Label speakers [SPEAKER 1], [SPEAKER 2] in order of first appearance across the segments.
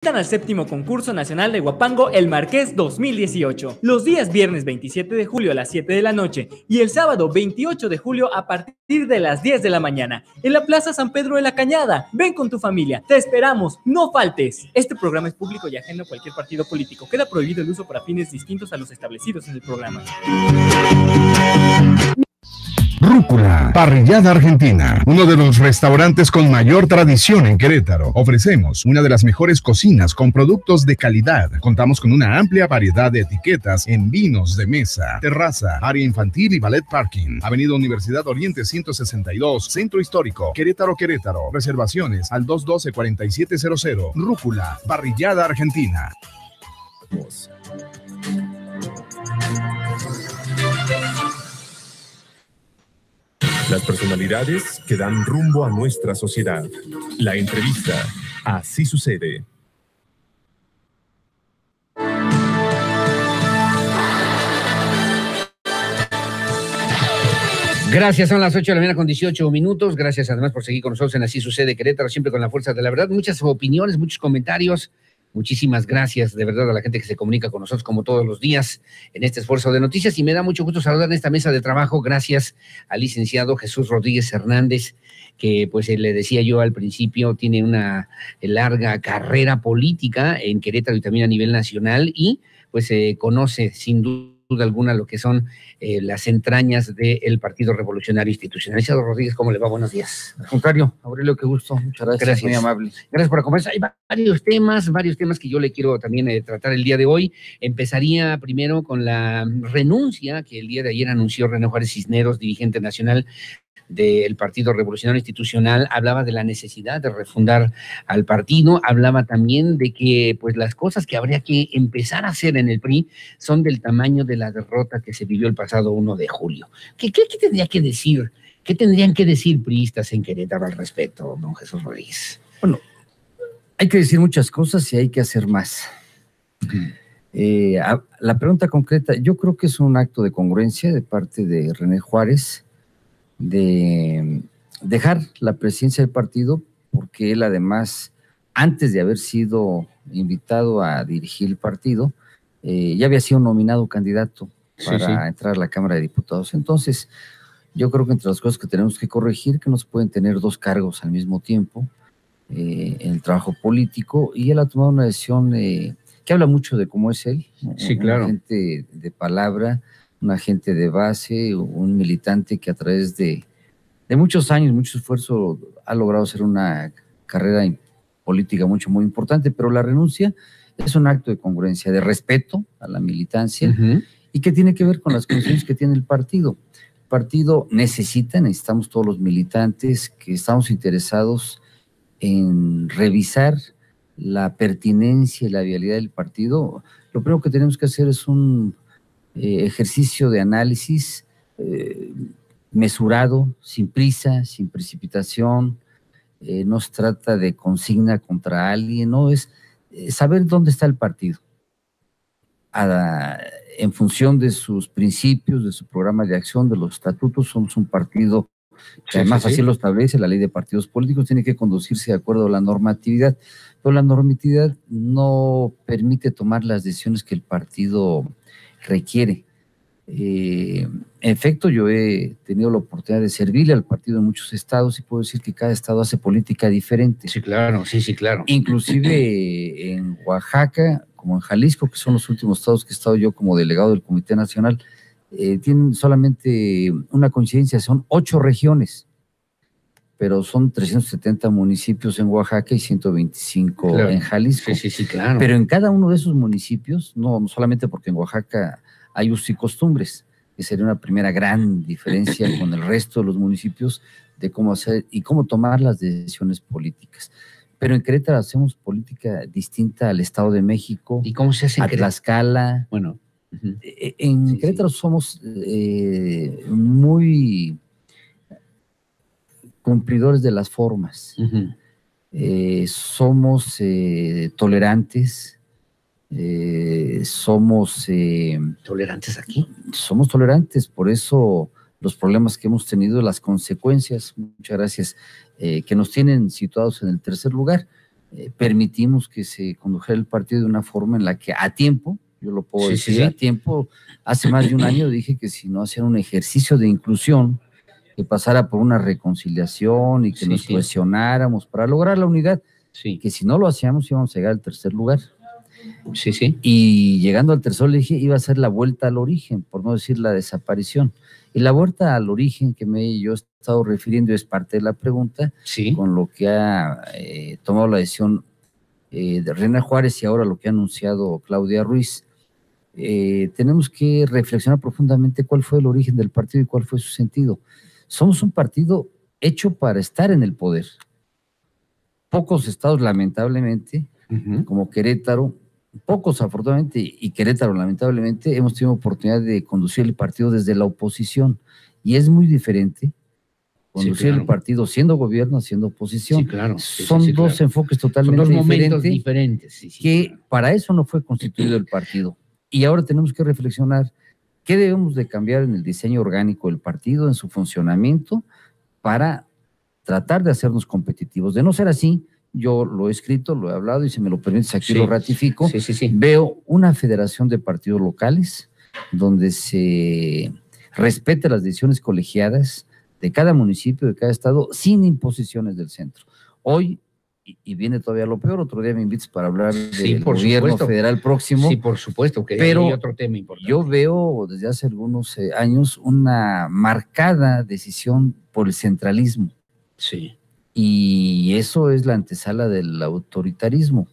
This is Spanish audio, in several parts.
[SPEAKER 1] Al séptimo concurso nacional de Huapango El Marqués 2018, los días viernes 27 de julio a las 7 de la noche y el sábado 28 de julio a partir de las 10 de la mañana, en la Plaza San Pedro de la Cañada. Ven con tu familia, te esperamos, no faltes. Este programa es público y ajeno a cualquier partido político. Queda prohibido el uso para fines distintos a los establecidos en el programa.
[SPEAKER 2] Rúcula, Parrillada Argentina, uno de los restaurantes con mayor tradición en Querétaro. Ofrecemos una de las mejores cocinas con productos de calidad. Contamos con una amplia variedad de etiquetas en vinos de mesa, terraza, área infantil y ballet parking. Avenida Universidad Oriente 162, Centro Histórico, Querétaro, Querétaro. Reservaciones al 212-4700. Rúcula, Parrillada Argentina.
[SPEAKER 3] Las personalidades que dan rumbo a nuestra sociedad. La entrevista. Así sucede.
[SPEAKER 4] Gracias, son las 8 de la mañana con 18 minutos. Gracias además por seguir con nosotros en Así Sucede Querétaro, siempre con la fuerza de la verdad. Muchas opiniones, muchos comentarios. Muchísimas gracias de verdad a la gente que se comunica con nosotros como todos los días en este esfuerzo de noticias, y me da mucho gusto saludar en esta mesa de trabajo. Gracias al licenciado Jesús Rodríguez Hernández, que pues le decía yo al principio, tiene una larga carrera política en Querétaro y también a nivel nacional, y pues conoce sin duda alguna lo que son las entrañas del Partido Revolucionario Institucional. Licenciado Rodríguez, ¿cómo le va? Buenos días.
[SPEAKER 5] Al contrario, Aurelio, qué gusto. Muchas gracias. Muy amable.
[SPEAKER 4] Gracias por acompañarnos. Hay varios temas que yo le quiero también tratar el día de hoy. Empezaría primero con la renuncia que el día de ayer anunció René Juárez Cisneros, dirigente nacional del Partido Revolucionario Institucional. Hablaba de la necesidad de refundar al partido, hablaba también de que pues las cosas que habría que empezar a hacer en el PRI son del tamaño de la derrota que se vivió el pasado 1 de julio. ¿Qué tendría que decir? ¿Qué tendrían que decir priistas en Querétaro al respecto, don Jesús Rodríguez?
[SPEAKER 5] Bueno, hay que decir muchas cosas y hay que hacer más. La pregunta concreta, yo creo que es un acto de congruencia de parte de René Juárez de dejar la presidencia del partido, porque él además, antes de haber sido invitado a dirigir el partido, ya había sido nominado candidato para entrar a la Cámara de Diputados. Entonces, yo creo que entre las cosas que tenemos que corregir, que no se pueden tener dos cargos al mismo tiempo en el trabajo político, y él ha tomado una decisión que habla mucho de cómo es él,
[SPEAKER 4] claro.
[SPEAKER 5] Una gente de palabra, una gente de base, un militante que a través de muchos años, mucho esfuerzo, ha logrado hacer una carrera política muy importante, pero la renuncia es un acto de congruencia, de respeto a la militancia, y que tiene que ver con las condiciones que tiene el partido. El partido necesitamos todos los militantes que estamos interesados en revisar la pertinencia y la viabilidad del partido. Lo primero que tenemos que hacer es un ejercicio de análisis mesurado, sin prisa, sin precipitación. No se trata de consigna contra alguien, no, es saber dónde está el partido en función de sus principios, de su programa de acción, de los estatutos. Somos un partido que además así lo establece la ley de partidos políticos, tiene que conducirse de acuerdo a la normatividad, pero la normatividad no permite tomar las decisiones que el partido requiere. En efecto, yo he tenido la oportunidad de servirle al partido en muchos estados y puedo decir que cada estado hace política diferente.
[SPEAKER 4] Sí, claro.
[SPEAKER 5] Inclusive en Oaxaca, como en Jalisco, que son los últimos estados que he estado yo como delegado del Comité Nacional, tienen solamente una coincidencia, son 8 regiones, pero son 370 municipios en Oaxaca y 125 en Jalisco.
[SPEAKER 4] Sí, claro.
[SPEAKER 5] Pero en cada uno de esos municipios, no solamente porque en Oaxaca hay usos y costumbres, que sería una primera gran diferencia con el resto de los municipios de cómo hacer y cómo tomar las decisiones políticas. Pero en Querétaro hacemos política distinta al Estado de México.
[SPEAKER 4] ¿Y cómo se hace en
[SPEAKER 5] Querétaro? A Tlaxcala.
[SPEAKER 4] Bueno.
[SPEAKER 5] En Querétaro somos muy cumplidores de las formas. Somos tolerantes. Somos
[SPEAKER 4] tolerantes aquí.
[SPEAKER 5] Somos tolerantes, por eso los problemas que hemos tenido, las consecuencias, muchas gracias, que nos tienen situados en el tercer lugar. permitimos que se condujera el partido de una forma en la que a tiempo, yo lo puedo decir, a tiempo, hace más de un año dije que si no hacían un ejercicio de inclusión, que pasara por una reconciliación y que nos cohesionáramos para lograr la unidad, que si no lo hacíamos íbamos a llegar al tercer lugar. Y llegando al tercer, le dije, iba a ser la vuelta al origen, por no decir la desaparición. Y la vuelta al origen que yo he estado refiriendo es parte de la pregunta, con lo que ha tomado la decisión de Reina Juárez y ahora lo que ha anunciado Claudia Ruiz. Tenemos que reflexionar profundamente cuál fue el origen del partido y cuál fue su sentido. Somos un partido hecho para estar en el poder. Pocos estados, lamentablemente, como Querétaro, pocos afortunadamente, y Querétaro lamentablemente, hemos tenido oportunidad de conducir el partido desde la oposición, y es muy diferente conducir el partido siendo gobierno, siendo oposición. Son dos enfoques totalmente diferentes, que para eso no fue constituido el partido, y ahora tenemos que reflexionar qué debemos de cambiar en el diseño orgánico del partido, en su funcionamiento, para tratar de hacernos competitivos. De no ser así, yo lo he escrito, lo he hablado y si me lo permites aquí lo ratifico, veo una federación de partidos locales donde se respete las decisiones colegiadas de cada municipio, de cada estado, sin imposiciones del centro. Hoy, y viene todavía lo peor, otro día me invitas para hablar del gobierno federal próximo.
[SPEAKER 4] Sí, por supuesto, que
[SPEAKER 5] pero
[SPEAKER 4] hay otro tema importante.
[SPEAKER 5] Yo veo desde hace algunos años una marcada decisión por el centralismo. Y eso es la antesala del autoritarismo.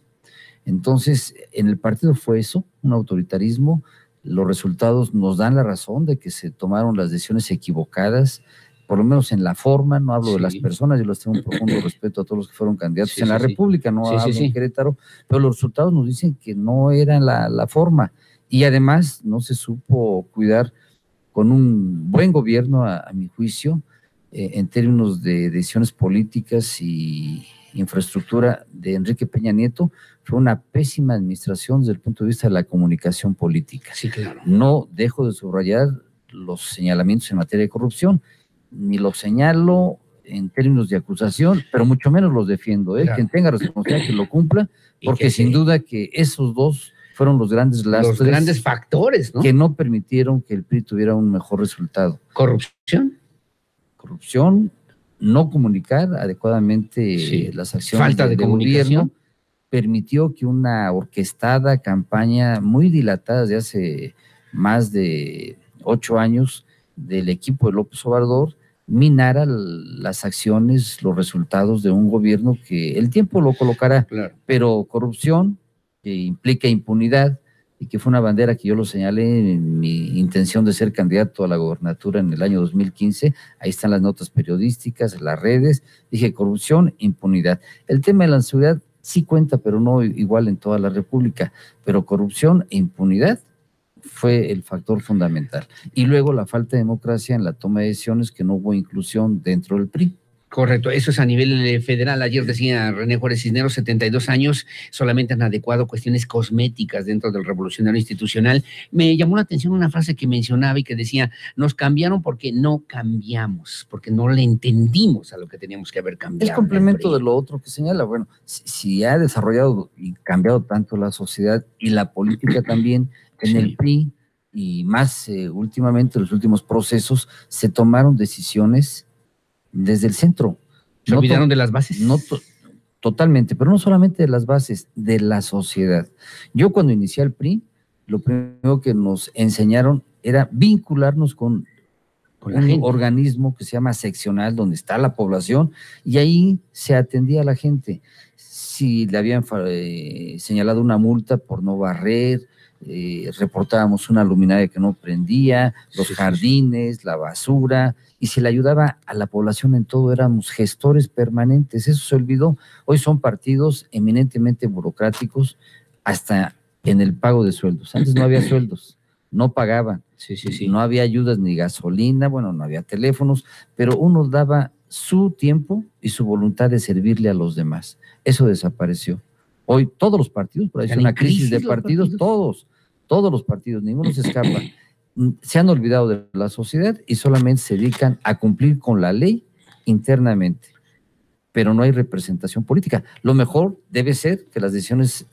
[SPEAKER 5] Entonces, en el partido fue eso, un autoritarismo. Los resultados nos dan la razón de que se tomaron las decisiones equivocadas, por lo menos en la forma. No hablo de las personas, yo les tengo un profundo respeto a todos los que fueron candidatos en la República, no hablo en Querétaro, pero los resultados nos dicen que no era la forma. Y además no se supo cuidar con un buen gobierno, a mi juicio, en términos de decisiones políticas y infraestructura de Enrique Peña Nieto. Fue una pésima administración desde el punto de vista de la comunicación política. No dejo de subrayar los señalamientos en materia de corrupción, ni los señalo en términos de acusación, pero mucho menos los defiendo. Quien tenga responsabilidad que lo cumpla, porque sin duda que esos dos fueron los grandes lastres,
[SPEAKER 4] los grandes factores, ¿no?,
[SPEAKER 5] que no permitieron que el PRI tuviera un mejor resultado. Corrupción, no comunicar adecuadamente las acciones
[SPEAKER 4] falta de comunicación
[SPEAKER 5] gobierno, permitió que una orquestada campaña muy dilatada de hace más de 8 años del equipo de López Obrador minara las acciones, los resultados de un gobierno que el tiempo lo colocará, pero corrupción que implica impunidad, y que fue una bandera que yo lo señalé en mi intención de ser candidato a la gobernatura en el año 2015, ahí están las notas periodísticas, las redes, dije corrupción, impunidad. El tema de la seguridad sí cuenta, pero no igual en toda la República, pero corrupción e impunidad fue el factor fundamental. Y luego la falta de democracia en la toma de decisiones, que no hubo inclusión dentro del PRI.
[SPEAKER 4] Correcto, eso es a nivel federal. Ayer decía René Juárez Cisneros, 72 años, solamente han adecuado cuestiones cosméticas dentro del revolucionario institucional. Me llamó la atención una frase que mencionaba y que decía, nos cambiaron porque no cambiamos, porque no le entendimos a lo que teníamos que haber cambiado.
[SPEAKER 5] Es complemento de lo otro que señala. Bueno, si ha desarrollado y cambiado tanto la sociedad y la política también, en el PRI, y más últimamente, en los últimos procesos, se tomaron decisiones desde el centro.
[SPEAKER 4] ¿Se olvidaron de las bases?
[SPEAKER 5] Totalmente, pero no solamente de las bases, de la sociedad. Yo cuando inicié el PRI, lo primero que nos enseñaron era vincularnos con un organismo que se llama seccional, donde está la población, y ahí se atendía a la gente. Si le habían señalado una multa por no barrer, reportábamos una luminaria que no prendía, los jardines, la basura, y se le ayudaba a la población en todo, éramos gestores permanentes. Eso se olvidó. Hoy son partidos eminentemente burocráticos, hasta en el pago de sueldos. Antes no había sueldos, no pagaban, no había ayudas ni gasolina, bueno, no había teléfonos, pero uno daba su tiempo y su voluntad de servirle a los demás. Eso desapareció. Hoy todos los partidos, por ahí es una crisis de partidos, todos los partidos, ninguno se escapa. Se han olvidado de la sociedad y solamente se dedican a cumplir con la ley internamente. pero no hay representación política. Lo mejor debe ser que las decisiones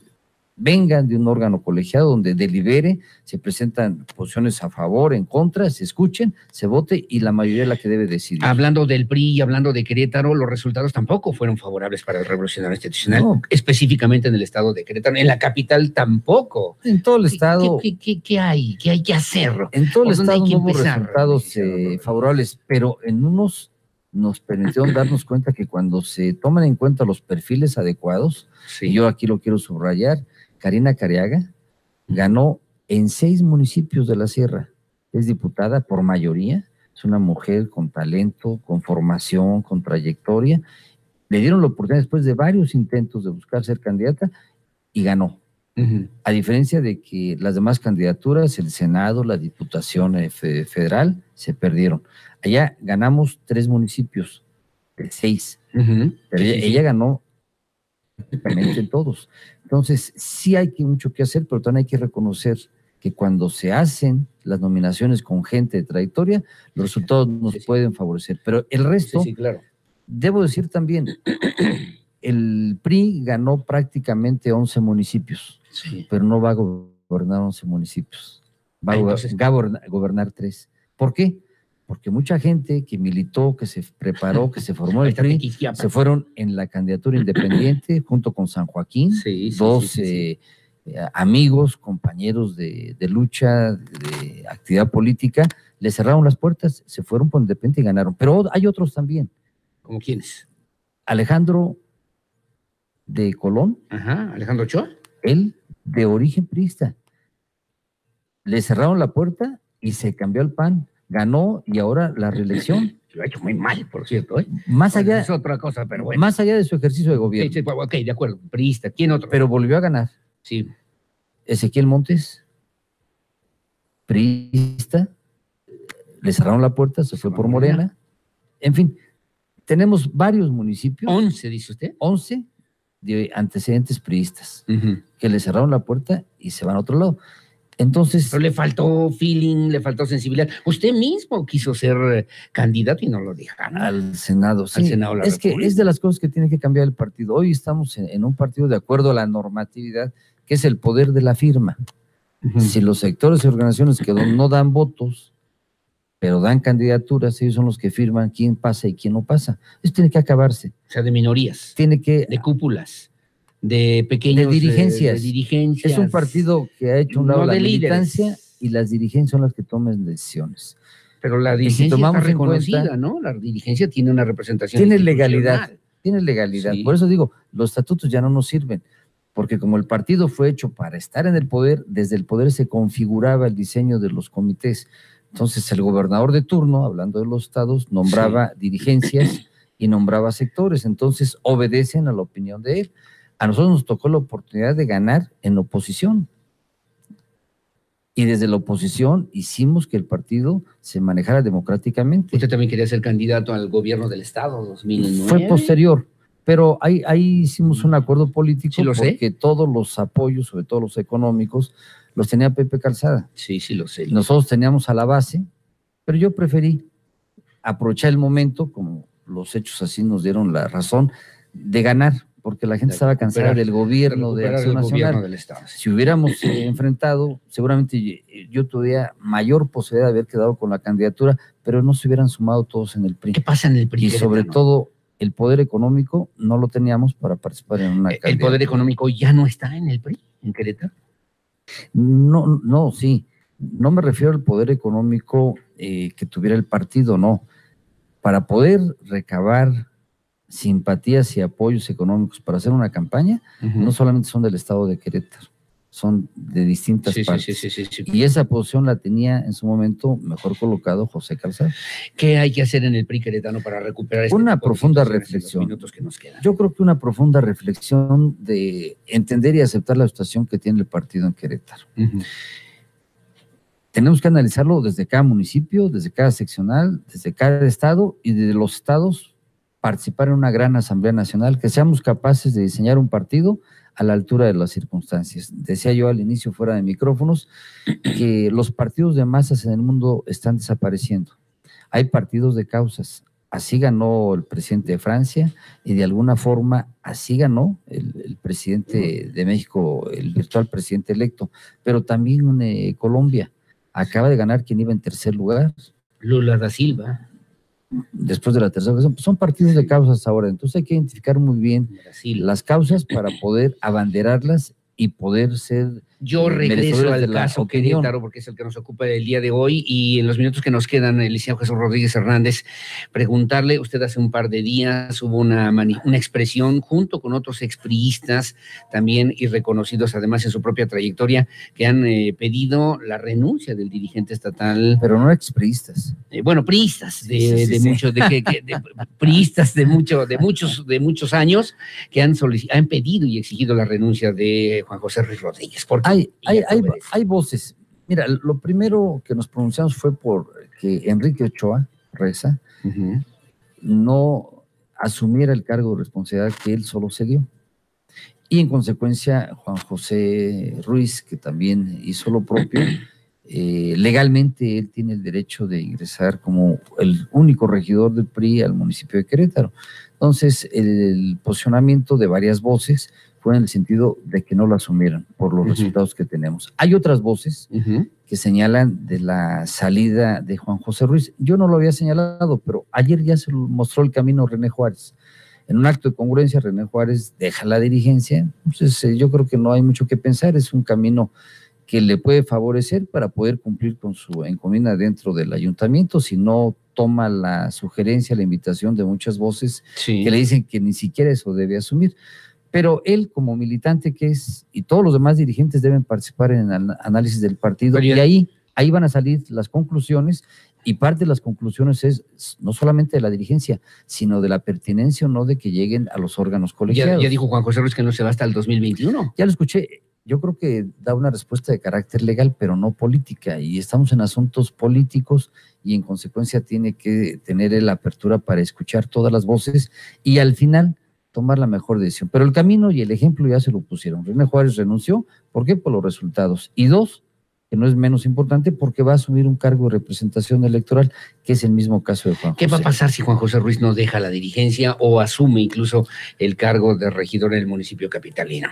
[SPEAKER 5] vengan de un órgano colegiado donde delibere, se presentan posiciones a favor, en contra, se escuchen, se vote y la mayoría es la que debe decidir.
[SPEAKER 4] Hablando del PRI y hablando de Querétaro, los resultados tampoco fueron favorables para el Revolucionario Institucional,
[SPEAKER 5] No.
[SPEAKER 4] Específicamente en el estado de Querétaro, en la capital tampoco.
[SPEAKER 5] En todo el estado.
[SPEAKER 4] ¿Qué hay? ¿Qué hay que hacer?
[SPEAKER 5] En todo el
[SPEAKER 4] ¿Por dónde hay
[SPEAKER 5] estado
[SPEAKER 4] que
[SPEAKER 5] no hubo
[SPEAKER 4] empezar,
[SPEAKER 5] resultados
[SPEAKER 4] licenciado?
[SPEAKER 5] favorables, pero en unos nos permitieron darnos cuenta que cuando se toman en cuenta los perfiles adecuados,
[SPEAKER 4] Sí.
[SPEAKER 5] y yo aquí lo quiero subrayar, Karina Cariaga ganó en 6 municipios de la Sierra, es diputada por mayoría, es una mujer con talento, con formación, con trayectoria, le dieron la oportunidad después de varios intentos de buscar ser candidata y ganó.
[SPEAKER 4] Ujú.
[SPEAKER 5] A diferencia de que las demás candidaturas, el Senado, la Diputación Federal, se perdieron. Allá ganamos 3 municipios de 6,
[SPEAKER 4] Ujú.
[SPEAKER 5] pero
[SPEAKER 4] Sí,
[SPEAKER 5] ella ganó prácticamente en todos. Entonces, sí hay mucho que hacer, pero también hay que reconocer que cuando se hacen las nominaciones con gente de trayectoria, los resultados nos pueden favorecer. Pero el resto,
[SPEAKER 4] sí, claro.
[SPEAKER 5] debo decir también, el PRI ganó prácticamente 11 municipios.
[SPEAKER 4] Sí.
[SPEAKER 5] Pero no va a gobernar 11 municipios, va a
[SPEAKER 4] Entonces,
[SPEAKER 5] gobernar 3. ¿Por qué? Porque mucha gente que militó, que se preparó, que se formó en el PRI, se fueron en la candidatura independiente junto con San Joaquín,
[SPEAKER 4] Sí, sí,
[SPEAKER 5] 2
[SPEAKER 4] sí, sí, sí.
[SPEAKER 5] amigos, compañeros de lucha, de actividad política, le cerraron las puertas, se fueron por independiente y ganaron. Pero hay otros también.
[SPEAKER 4] ¿Cómo quiénes?
[SPEAKER 5] Alejandro de Colón,
[SPEAKER 4] Ajá, Alejandro Ochoa.
[SPEAKER 5] él de origen priista. Le cerraron la puerta y se cambió al PAN, ganó y ahora la reelección.
[SPEAKER 4] Lo ha hecho muy mal, por cierto, ¿eh?
[SPEAKER 5] Más
[SPEAKER 4] Bueno,
[SPEAKER 5] allá,
[SPEAKER 4] es otra cosa, pero bueno.
[SPEAKER 5] más allá de su ejercicio de gobierno,
[SPEAKER 4] Sí, sí, ok, de acuerdo, priista. ¿Quién otro?
[SPEAKER 5] pero volvió a ganar.
[SPEAKER 4] Sí.
[SPEAKER 5] Ezequiel Montes, priista, le cerraron la puerta, se fue por Morena. En fin, tenemos varios municipios,
[SPEAKER 4] 11, dice usted.
[SPEAKER 5] 11 de antecedentes priistas,
[SPEAKER 4] Ujú.
[SPEAKER 5] que le cerraron la puerta y se van a otro lado. Entonces,
[SPEAKER 4] Pero le faltó feeling, le faltó sensibilidad. Usted mismo quiso ser candidato y no lo dejaron.
[SPEAKER 5] al Senado, sí.
[SPEAKER 4] Al Senado de la
[SPEAKER 5] Es que
[SPEAKER 4] República.
[SPEAKER 5] es de las cosas que tiene que cambiar el partido. Hoy estamos en un partido de acuerdo a la normatividad, que es el poder de la firma.
[SPEAKER 4] Ujú.
[SPEAKER 5] Si los sectores y organizaciones que no dan votos, pero dan candidaturas, ellos son los que firman quién pasa y quién no pasa. Eso tiene que acabarse.
[SPEAKER 4] O sea, de minorías,
[SPEAKER 5] Tiene que,
[SPEAKER 4] de cúpulas, de pequeños...
[SPEAKER 5] de dirigencias.
[SPEAKER 4] de dirigencias.
[SPEAKER 5] Es un partido que ha hecho un lado
[SPEAKER 4] No
[SPEAKER 5] la
[SPEAKER 4] de
[SPEAKER 5] militancia
[SPEAKER 4] líderes.
[SPEAKER 5] y las dirigencias son las que toman decisiones.
[SPEAKER 4] Pero la
[SPEAKER 5] Y si
[SPEAKER 4] dirigencia
[SPEAKER 5] tomamos
[SPEAKER 4] está
[SPEAKER 5] en cuenta-
[SPEAKER 4] reconocida, ¿no? La dirigencia tiene una representación
[SPEAKER 5] Tiene
[SPEAKER 4] institucional.
[SPEAKER 5] legalidad. Tiene legalidad.
[SPEAKER 4] Sí.
[SPEAKER 5] Por eso digo, los estatutos ya no nos sirven, porque como el partido fue hecho para estar en el poder, desde el poder se configuraba el diseño de los comités. Entonces el gobernador de turno, hablando de los estados, nombraba dirigencias y nombraba sectores, entonces obedecen a la opinión de él. A nosotros nos tocó la oportunidad de ganar en la oposición. Y desde la oposición hicimos que el partido se manejara democráticamente.
[SPEAKER 4] Usted también quería ser candidato al gobierno del estado 2009.
[SPEAKER 5] Fue posterior, pero ahí hicimos un acuerdo político
[SPEAKER 4] Sí, lo sé.
[SPEAKER 5] porque todos los apoyos, sobre todo los económicos, los tenía Pepe Calzada.
[SPEAKER 4] Sí, sí, lo sé.
[SPEAKER 5] Nosotros teníamos a la base, pero yo preferí aprovechar el momento, como los hechos así nos dieron la razón, de ganar, porque la gente
[SPEAKER 4] De
[SPEAKER 5] estaba cansada
[SPEAKER 4] recuperar-
[SPEAKER 5] del gobierno de
[SPEAKER 4] recuperar
[SPEAKER 5] Acción
[SPEAKER 4] el gobierno
[SPEAKER 5] Nacional.
[SPEAKER 4] del estado.
[SPEAKER 5] Si hubiéramos enfrentado, seguramente yo tuviera mayor posibilidad de haber quedado con la candidatura, pero no se hubieran sumado todos en el PRI.
[SPEAKER 4] ¿Qué pasa en el PRI?
[SPEAKER 5] Y sobre
[SPEAKER 4] queretano?
[SPEAKER 5] todo, el poder económico no lo teníamos para participar en una
[SPEAKER 4] ¿El
[SPEAKER 5] candidatura.
[SPEAKER 4] poder económico ya no está en el PRI, en Querétaro?
[SPEAKER 5] No, sí. No me refiero al poder económico que tuviera el partido, no. Para poder recabar simpatías y apoyos económicos para hacer una campaña, no solamente son del estado de Querétaro, son de distintas
[SPEAKER 4] Sí, sí,
[SPEAKER 5] partes.
[SPEAKER 4] sí.
[SPEAKER 5] Y esa posición la tenía en su momento mejor colocado José Calzada.
[SPEAKER 4] ¿Qué hay que hacer en el PRI queretano para recuperar
[SPEAKER 5] Una
[SPEAKER 4] tipo de
[SPEAKER 5] profunda
[SPEAKER 4] situaciones en los
[SPEAKER 5] reflexión.
[SPEAKER 4] minutos que nos quedan?
[SPEAKER 5] Yo creo que una profunda reflexión de entender y aceptar la situación que tiene el partido en Querétaro.
[SPEAKER 4] Ujú.
[SPEAKER 5] Tenemos que analizarlo desde cada municipio, desde cada seccional, desde cada estado y desde los estados participar en una gran asamblea nacional, que seamos capaces de diseñar un partido a la altura de las circunstancias. Decía yo al inicio fuera de micrófonos que los partidos de masas en el mundo están desapareciendo. Hay partidos de causas, así ganó el presidente de Francia y de alguna forma así ganó el presidente de México, el virtual presidente electo, pero también Colombia acaba de ganar quien iba en tercer lugar.
[SPEAKER 4] Lula da Silva.
[SPEAKER 5] Después de la tercera ocasión, pues son partidos de causas ahora, entonces hay que identificar muy bien las causas para poder abanderarlas y poder ser...
[SPEAKER 4] Yo regreso al caso Querétaro, porque es el que nos ocupa el día de hoy, y en los minutos que nos quedan, el licenciado Jesús Rodríguez Hernández, preguntarle, usted hace un par de días hubo una expresión junto con otros expriistas también y reconocidos además en su propia trayectoria, que han pedido la renuncia del dirigente estatal.
[SPEAKER 5] Pero no expriistas.
[SPEAKER 4] Bueno, priistas priistas de muchos años que han pedido y exigido la renuncia de Juan José Ruiz Rodríguez.
[SPEAKER 5] Hay voces. Mira, lo primero que nos pronunciamos fue por que Enrique Ochoa Reza no asumiera el cargo de responsabilidad que él solo se dio. Y en consecuencia, Juan José Ruiz, que también hizo lo propio, legalmente él tiene el derecho de ingresar como el único regidor del PRI al municipio de Querétaro. Entonces, el posicionamiento de varias voces fue en el sentido de que no lo asumieran por los resultados que tenemos. Hay otras voces que señalan de la salida de Juan José Ruiz. Yo no lo había señalado, pero ayer ya se mostró el camino René Juárez. En un acto de congruencia, René Juárez deja la dirigencia. Entonces, yo creo que no hay mucho que pensar. Es un camino que le puede favorecer para poder cumplir con su encomienda dentro del ayuntamiento, si no toma la sugerencia, la invitación de muchas voces que le dicen que ni siquiera eso debe asumir. Pero él, como militante que es, y todos los demás dirigentes deben participar en el análisis del partido, y ahí van a salir las conclusiones, y parte de las conclusiones es no solamente de la dirigencia, sino de la pertinencia o no de que lleguen a los órganos colegiados.
[SPEAKER 4] Ya dijo Juan José Ruiz que no se va hasta el 2021.
[SPEAKER 5] Ya lo escuché. Yo creo que da una respuesta de carácter legal, pero no política, y estamos en asuntos políticos y en consecuencia tiene que tener la apertura para escuchar todas las voces y al final tomar la mejor decisión. Pero el camino y el ejemplo ya se lo pusieron. René Juárez renunció, ¿por qué? Por los resultados. Y dos, que no es menos importante, porque va a asumir un cargo de representación electoral, que es el mismo caso de Juan José.
[SPEAKER 4] ¿Qué va a pasar si Juan José Ruiz no deja la dirigencia o asume incluso el cargo de regidor en el municipio capitalino?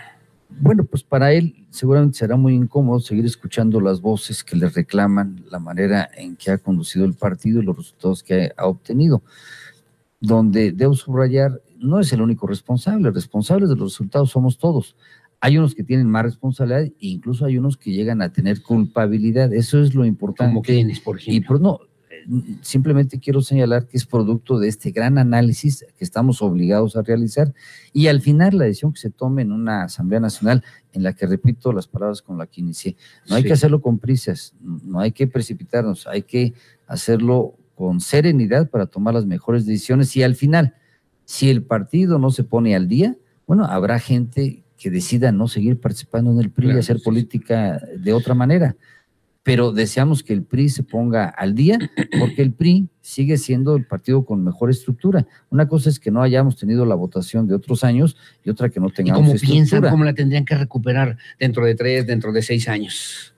[SPEAKER 5] Bueno, pues para él seguramente será muy incómodo seguir escuchando las voces que le reclaman la manera en que ha conducido el partido y los resultados que ha obtenido. Donde debo subrayar, no es el único responsable, responsables de los resultados somos todos. Hay unos que tienen más responsabilidad e incluso hay unos que llegan a tener culpabilidad. Eso es lo importante.
[SPEAKER 4] ¿Cómo quiénes, por ejemplo?
[SPEAKER 5] Simplemente quiero señalar que es producto de este gran análisis que estamos obligados a realizar y al final la decisión que se tome en una Asamblea Nacional en la que repito las palabras con las que inicié. No hay que hacerlo con prisas, no hay que precipitarnos, hay que hacerlo con serenidad para tomar las mejores decisiones y al final, si el partido no se pone al día, bueno, habrá gente que decida no seguir participando en el PRI y hacer política de otra manera. Pero deseamos que el PRI se ponga al día, porque el PRI sigue siendo el partido con mejor estructura. Una cosa es que no hayamos tenido la votación de otros años y otra que no tengamos
[SPEAKER 4] estructura.
[SPEAKER 5] ¿Y
[SPEAKER 4] cómo piensan cómo la tendrían que recuperar dentro de 3, dentro de 6 años?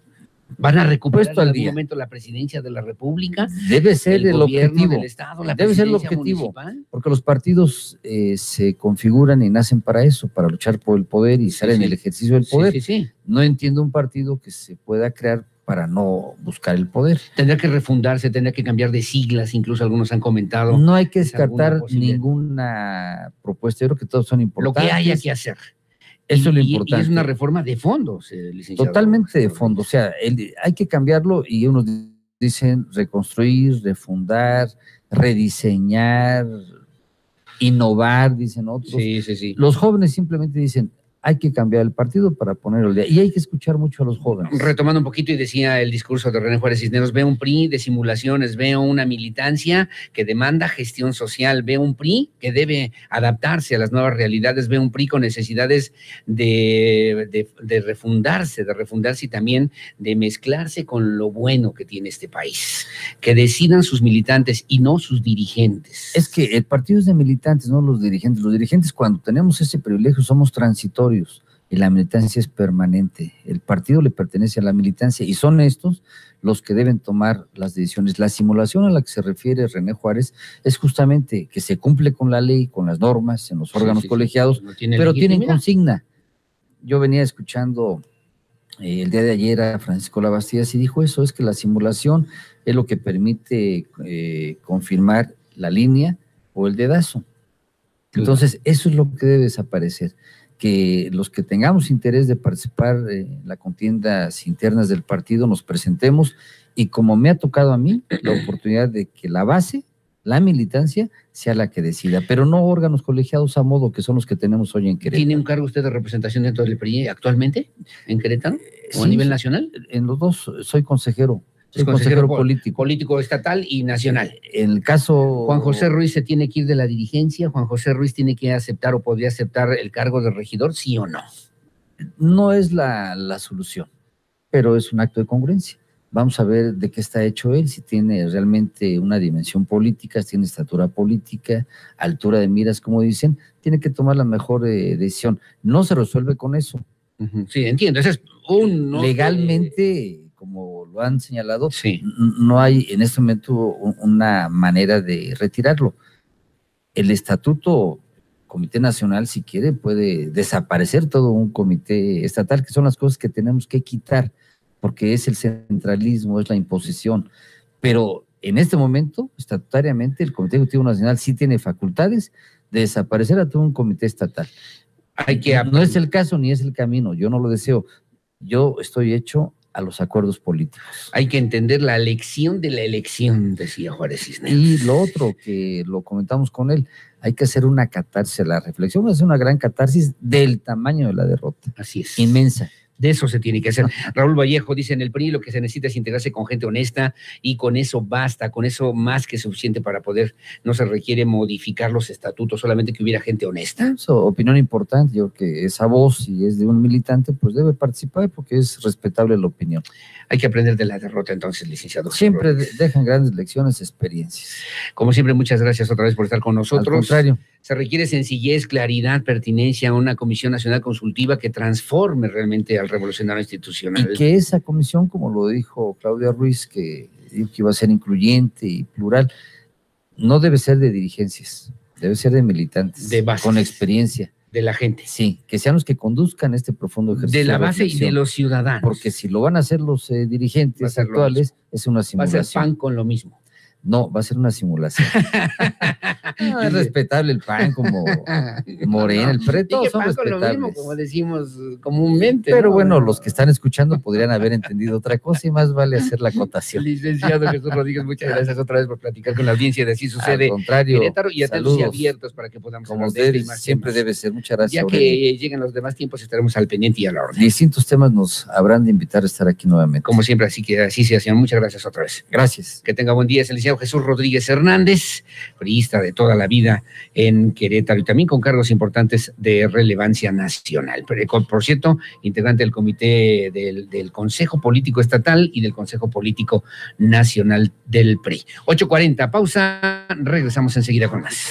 [SPEAKER 4] ¿Van a recuperar en algún momento la presidencia de la República?
[SPEAKER 5] Debe ser el objetivo.
[SPEAKER 4] Del Estado,
[SPEAKER 5] debe ser el objetivo, porque los partidos se configuran y nacen para eso, para luchar por el poder y estar en el ejercicio del poder. No entiendo un partido que se pueda crear para no buscar el poder.
[SPEAKER 4] Tendrá que refundarse, tendrá que cambiar de siglas, incluso algunos han comentado.
[SPEAKER 5] No hay que descartar ninguna propuesta, yo creo que todos son importantes.
[SPEAKER 4] Lo que haya que hacer.
[SPEAKER 5] Eso es lo importante.
[SPEAKER 4] Y es una reforma de fondos, licenciado.
[SPEAKER 5] Totalmente de fondo, o sea, hay que cambiarlo y unos dicen reconstruir, refundar, rediseñar, innovar, dicen otros.
[SPEAKER 4] Sí.
[SPEAKER 5] Los jóvenes simplemente dicen, hay que cambiar el partido para ponerlo al día. Y hay que escuchar mucho a los jóvenes.
[SPEAKER 4] Retomando un poquito, y decía el discurso de René Juárez Cisneros, veo un PRI de simulaciones, veo una militancia que demanda gestión social, veo un PRI que debe adaptarse a las nuevas realidades, veo un PRI con necesidades de refundarse y también de mezclarse con lo bueno que tiene este país. Que decidan sus militantes y no sus dirigentes.
[SPEAKER 5] Es que el partido es de militantes, no los dirigentes. Los dirigentes, cuando tenemos ese privilegio, somos transitorios. y la militancia es permanente. El partido le pertenece a la militancia y son estos los que deben tomar las decisiones. La simulación a la que se refiere René Juárez es justamente que se cumple con la ley, con las normas, en los órganos colegiados, no pero tienen consigna. Yo venía escuchando el día de ayer a Francisco Labastías y dijo eso, es que la simulación es lo que permite confirmar la línea o el dedazo. Entonces, eso es lo que debe desaparecer, que los que tengamos interés de participar en las contiendas internas del partido nos presentemos y como me ha tocado a mí, la oportunidad de que la base, la militancia, sea la que decida, pero no órganos colegiados a modo que son los que tenemos hoy en Querétaro.
[SPEAKER 4] ¿Tiene un cargo usted de representación dentro del PRI actualmente en Querétaro o a nivel nacional?
[SPEAKER 5] En los dos soy consejero. Soy consejero político.
[SPEAKER 4] Político estatal y nacional.
[SPEAKER 5] En el caso...
[SPEAKER 4] Juan José Ruiz se tiene que ir de la dirigencia, Juan José Ruiz tiene que aceptar o podría aceptar el cargo de regidor, ¿sí o no?
[SPEAKER 5] No es la solución, pero es un acto de congruencia. Vamos a ver de qué está hecho él, si tiene realmente una dimensión política, si tiene estatura política, altura de miras, como dicen, tiene que tomar la mejor decisión. No se resuelve con eso.
[SPEAKER 4] Sí, entiendo, ese es un...
[SPEAKER 5] Legalmente... como lo han señalado, sí, no hay en este momento una manera de retirarlo. El estatuto, Comité Nacional, si quiere, puede desaparecer todo un comité estatal, que son las cosas que tenemos que quitar, porque es el centralismo, es la imposición. Pero en este momento, estatutariamente, el Comité Ejecutivo Nacional sí tiene facultades de desaparecer a todo un comité estatal. No es el caso ni es el camino, yo no lo deseo. Yo estoy hecho a los acuerdos políticos.
[SPEAKER 4] Hay que entender la elección de la elección, decía Juárez Cisneros.
[SPEAKER 5] Y lo otro, que lo comentamos con él, hay que hacer una catarsis, la reflexión es una gran catarsis del tamaño de la derrota.
[SPEAKER 4] Así es.
[SPEAKER 5] Inmensa.
[SPEAKER 4] De eso se tiene que hacer. Raúl Vallejo dice, en el PRI lo que se necesita es integrarse con gente honesta y con eso basta, con eso más que suficiente para poder, no se requiere modificar los estatutos, solamente que hubiera gente honesta.
[SPEAKER 5] Eso, opinión importante, yo creo que esa voz, si es de un militante, pues debe participar porque es respetable la opinión.
[SPEAKER 4] Hay que aprender de la derrota entonces, licenciado.
[SPEAKER 5] Siempre dejan grandes lecciones, experiencias.
[SPEAKER 4] Como siempre, muchas gracias otra vez por estar con nosotros.
[SPEAKER 5] Al contrario.
[SPEAKER 4] Se requiere sencillez, claridad, pertinencia, una Comisión Nacional Consultiva que transforme realmente al revolucionario institucional.
[SPEAKER 5] Y que esa comisión, como lo dijo Claudia Ruiz, que dijo que iba a ser incluyente y plural, no debe ser de dirigencias, debe ser de militantes,
[SPEAKER 4] de bases,
[SPEAKER 5] con experiencia.
[SPEAKER 4] De la gente.
[SPEAKER 5] Sí, que sean los que conduzcan este profundo ejercicio.
[SPEAKER 4] De la base y de los ciudadanos.
[SPEAKER 5] Porque si lo van a hacer los dirigentes actuales, es una simulación.
[SPEAKER 4] Va a ser PAN con lo mismo.
[SPEAKER 5] No, va a ser una simulación. No, es respetable el PAN como Morena, el PRE, todos son respetables.
[SPEAKER 4] Lo mismo, como decimos comúnmente.
[SPEAKER 5] Pero bueno, los que están escuchando podrían haber entendido otra cosa y más vale hacer la acotación.
[SPEAKER 4] Licenciado Jesús Rodríguez, muchas gracias otra vez por platicar con la audiencia de Así Sucede.
[SPEAKER 5] Al contrario,
[SPEAKER 4] Querétaro, y atentos y abiertos para que podamos
[SPEAKER 5] como ustedes siempre debe ser. Muchas gracias.
[SPEAKER 4] Ya que lleguen los demás tiempos estaremos al pendiente y a la orden.
[SPEAKER 5] Distintos temas nos habrán de invitar a estar aquí nuevamente.
[SPEAKER 4] Como siempre, así que así sea, señor. Muchas gracias otra vez.
[SPEAKER 5] Gracias.
[SPEAKER 4] Que tenga buen día, es el licenciado Jesús Rodríguez Hernández, priista de toda la vida en Querétaro y también con cargos importantes de relevancia nacional. Por cierto, integrante del comité del Consejo Político Estatal y del Consejo Político Nacional del PRI. 8:40, pausa, regresamos enseguida con más.